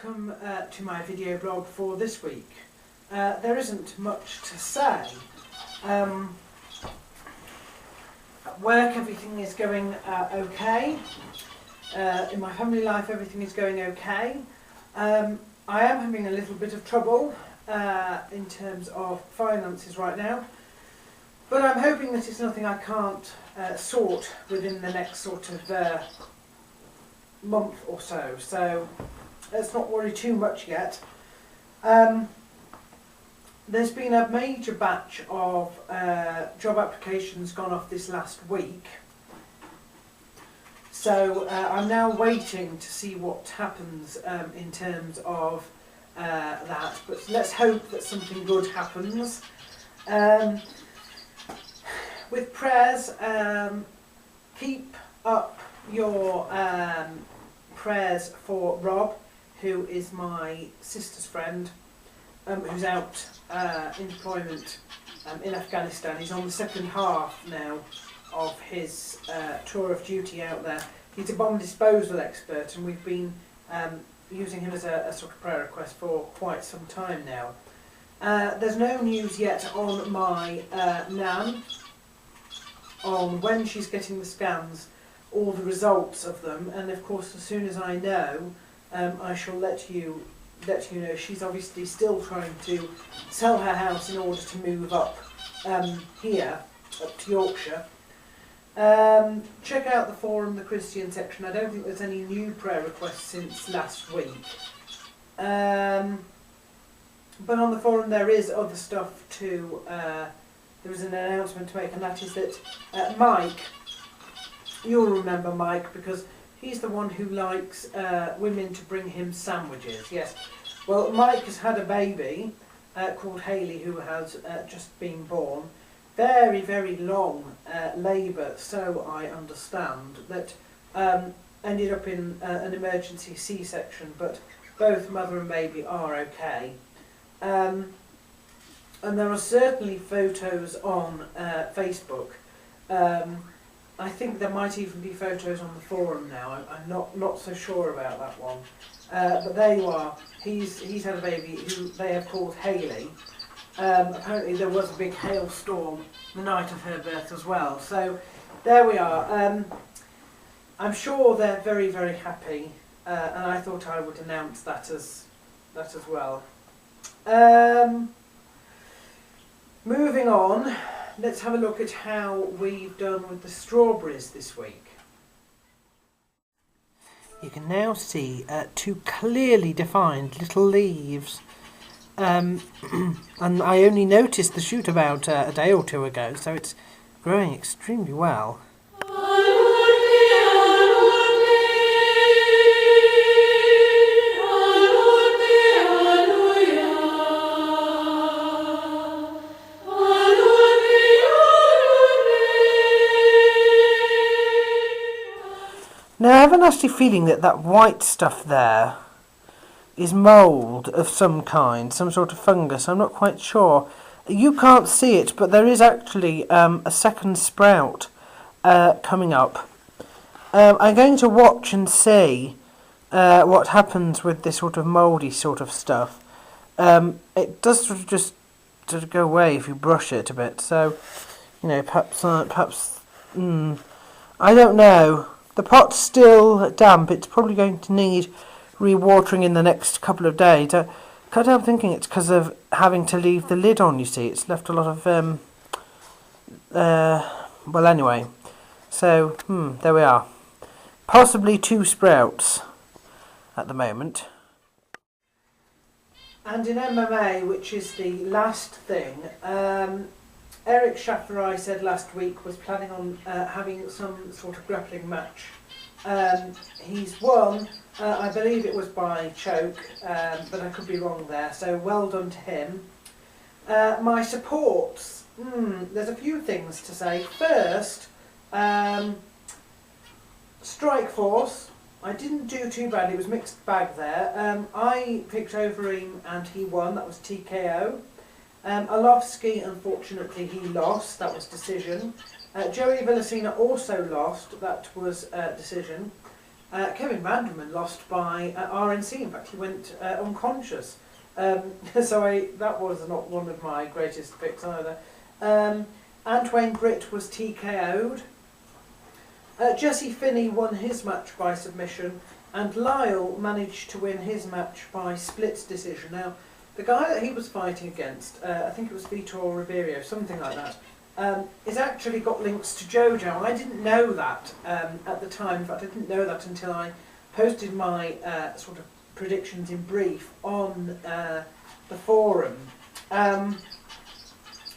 welcome to my video blog for this week. There isn't much to say. At work everything is going okay. In my family life everything is going okay. I am having a little bit of trouble in terms of finances right now, but I'm hoping that it's nothing I can't sort within the next sort of month or so. So let's not worry too much yet. There's been a major batch of job applications gone off this last week. So I'm now waiting to see what happens in terms of that. But let's hope that something good happens. With prayers, keep up your prayers for Rob, who is my sister's friend, who's out in deployment in Afghanistan. He's on the second half now of his tour of duty out there. He's a bomb disposal expert, and we've been using him as a sort of prayer request for quite some time now. There's no news yet on my Nan, on when she's getting the scans or the results of them, and of course as soon as I know, I shall let you know. She's obviously still trying to sell her house in order to move up here, up to Yorkshire. Check out the forum, the Christian section. I don't think there's any new prayer requests since last week. But on the forum there is other stuff too. There is an announcement to make, and that is that Mike, you'll remember Mike because he's the one who likes women to bring him sandwiches. Yes. Well, Mike has had a baby called Hayley, who has just been born. Very, very long labour, so I understand, that ended up in an emergency C-section, but both mother and baby are okay. And there are certainly photos on Facebook. I think there might even be photos on the forum now. I'm not so sure about that one. But there you are. He's had a baby who they have called Hayley. Apparently there was a big hailstorm the night of her birth as well. So there we are. I'm sure they're very, very happy, and I thought I would announce that as well. Moving on, let's have a look at how we've done with the strawberries this week. You can now see two clearly defined little leaves. And I only noticed the shoot about a day or two ago, so it's growing extremely well. Now I have a nasty feeling that white stuff there is mould of some kind, some sort of fungus. I'm not quite sure. You can't see it, but there is actually a second sprout coming up. I'm going to watch and see what happens with this sort of mouldy sort of stuff. It does sort of just go away if you brush it a bit. So, you know, perhaps I don't know. The pot's still damp. It's probably going to need re-watering in the next couple of days. I'm thinking it's because of having to leave the lid on, you see. It's left a lot of, well anyway. So, there we are. Possibly two sprouts at the moment. And in MMA, which is the last thing, Eric Schafferai said last week was planning on having some sort of grappling match. He's won, I believe it was by choke, but I could be wrong there, so well done to him. My supports, there's a few things to say. First, Strikeforce, I didn't do too bad, it was mixed bag there. I picked Overeem and he won, that was TKO. Arlovsky, unfortunately, he lost. That was decision. Joey Villasina also lost. That was decision. Kevin Vanderman lost by RNC. In fact, he went unconscious. That was not one of my greatest picks either. Antoine Britt was TKO'd. Jesse Finney won his match by submission, and Lyle managed to win his match by split decision. Now, the guy that he was fighting against, I think it was Vitor Ribeiro, something like that, has actually got links to Jojo. I didn't know that at the time. In fact, I didn't know that until I posted my sort of predictions in brief on the forum.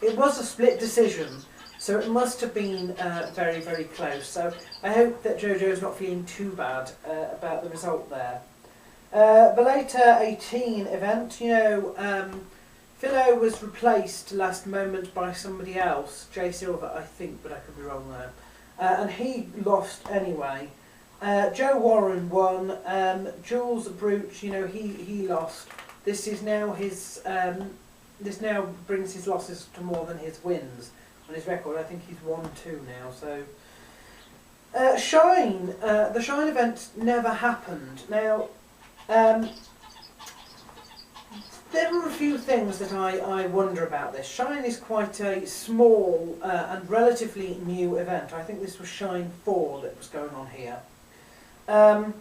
It was a split decision, so it must have been very, very close. So I hope that Jojo's not feeling too bad about the result there. Bellator 18 event, Philo was replaced last moment by somebody else, Jay Silver, I think, but I could be wrong there. And he lost anyway. Joe Warren won. Jules Brooch, he lost. This is now his. This now brings his losses to more than his wins on his record. I think he's 1-2 now. So Shine, the Shine event never happened. Now. There are a few things that I wonder about this. Shine is quite a small and relatively new event. I think this was Shine 4 that was going on here. How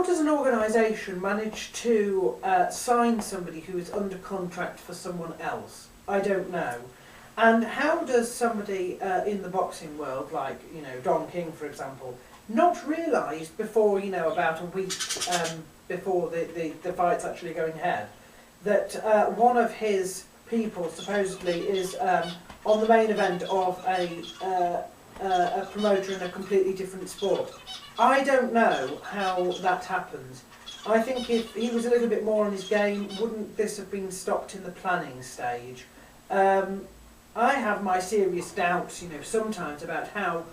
does an organisation manage to sign somebody who is under contract for someone else? I don't know. And how does somebody in the boxing world, like Don King, for example, not realise before about a week before the fight's actually going ahead, that one of his people supposedly is on the main event of a promoter in a completely different sport? I don't know how that happens. I think if he was a little bit more on his game, wouldn't this have been stopped in the planning stage? I have my serious doubts, sometimes about how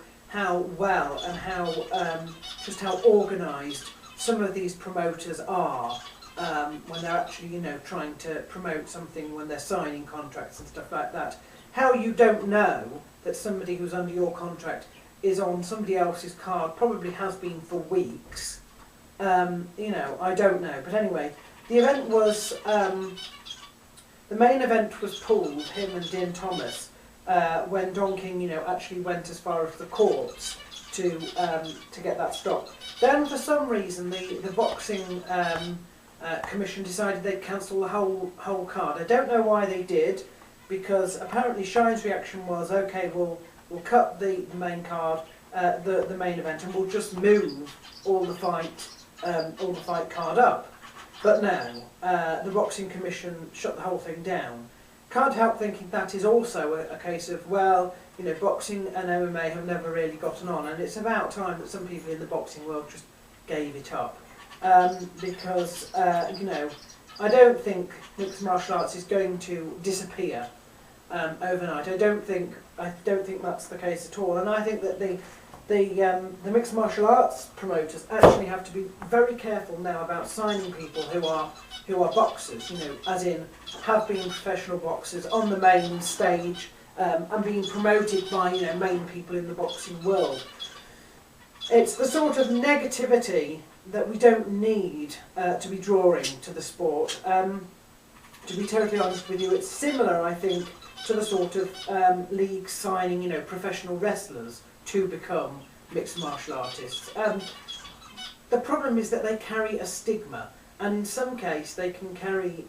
well and how just how organised some of these promoters are when they're actually, trying to promote something when they're signing contracts and stuff like that. How you don't know that somebody who's under your contract is on somebody else's card, probably has been for weeks. I don't know. But anyway, the event was, the main event was pulled, him and Dean Thomas, when Don King, actually went as far as the courts to get that stopped. Then, for some reason, the boxing commission decided they'd cancel the whole card. I don't know why they did, because apparently Shine's reaction was, okay, we'll cut the main card, the main event, and we'll just move all the fight card up. But no, the boxing commission shut the whole thing down. Can't help thinking that is also a case of, well, boxing and MMA have never really gotten on, and it's about time that some people in the boxing world just gave it up. Because, I don't think mixed martial arts is going to disappear overnight. I don't think that's the case at all, and I think that the mixed martial arts promoters actually have to be very careful now about signing people who are boxers, as in have been professional boxers on the main stage and being promoted by main people in the boxing world. It's the sort of negativity that we don't need to be drawing to the sport. To be totally honest with you, it's similar, I think, to the sort of leagues signing, professional wrestlers to become mixed martial artists. The problem is that they carry a stigma, and in some case they can carry,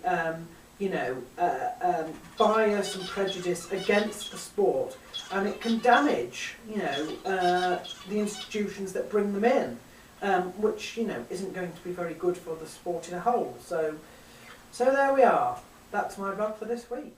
bias and prejudice against the sport, and it can damage, the institutions that bring them in, which, isn't going to be very good for the sport in a whole. So there we are. That's my blog for this week.